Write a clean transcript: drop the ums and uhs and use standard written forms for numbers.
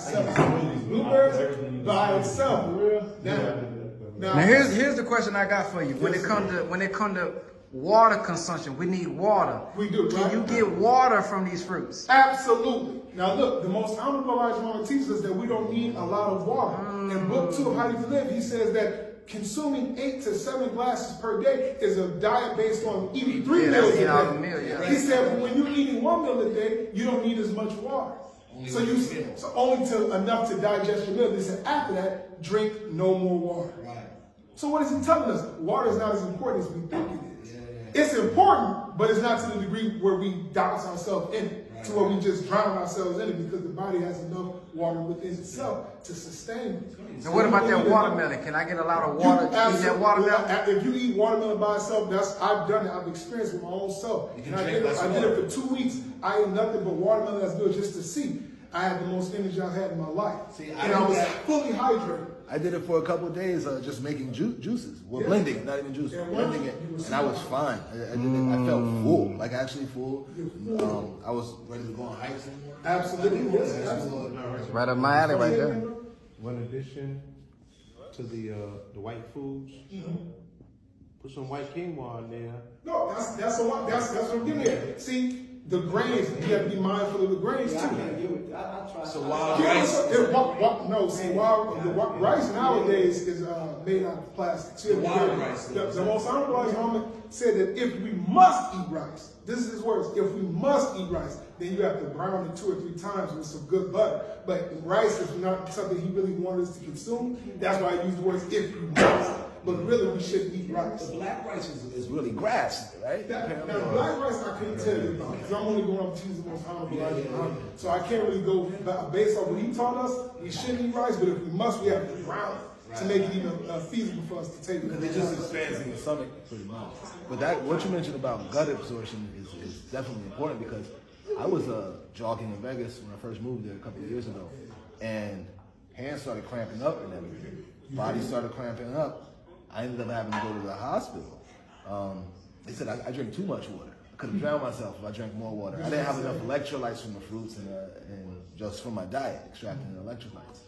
itself. Blueberries by itself. Now here's the question I got for you. When it comes to water consumption, we need water. We do. Can you get water from these fruits? Absolutely. Now look, the most honorable Elijah Muhammad teaches us that we don't need a lot of water. In book 2 of How You Live, he says that consuming 8 to 7 glasses per day is a diet based on eating 3 meals a day. He said, but when you're eating 1 meal a day, you don't need as much water. So only to enough to digest your meal. He said, after that, drink no more water. Right. So what is he telling us? Water is not as important as we think it is. It's important, but it's not to the degree where we douse ourselves in it, to where we just drown ourselves in it, because the body has enough water within itself to sustain it. And what about that watermelon? Can I get a lot of water eating that watermelon? If you eat watermelon by itself, I've done it. I've experienced it with my own self. And I did it for 2 weeks. I ate nothing but watermelon that's good just to see. I had the most energy I've had in my life. And I was fully hydrated. I did it for a couple of days, just making juices. Well, blending it, not even juice, blending it, and I was fine. I felt full, like actually full. I was ready to go on hikes anymore. Absolutely, yes, absolutely. Right up my alley, right there. One addition to the white foods. Put some white quinoa in there. No, that's what I'm getting at. See, the grains, you have to be mindful of the grains too. So wild rice. Wild rice nowadays is made out of plastic. So wild rice. The most honorable Muhammad said that if we must eat rice, this is his words, if we must eat rice, then you have to brown it 2 or 3 times with some good butter. But rice is not something he really wanted us to consume. That's why I use the words if we must. But really, we shouldn't eat rice. The black rice is Really grass, right? Now, black rice, I couldn't tell you about, because I'm only going up to choose the most honorable. So I can't really go based on what he taught us. We shouldn't eat rice, but if we must, we have to brown it to make it even feasible for us to take it. It just expands in the stomach pretty much. But what you mentioned about gut absorption is definitely important, because I was jogging in Vegas when I first moved there a couple of years ago, and hands started cramping up and everything. Body started cramping up. I ended up having to go to the hospital. They said I drink too much water. I could have drowned myself if I drank more water. I didn't have enough electrolytes from the fruits and just from my diet, extracting the electrolytes.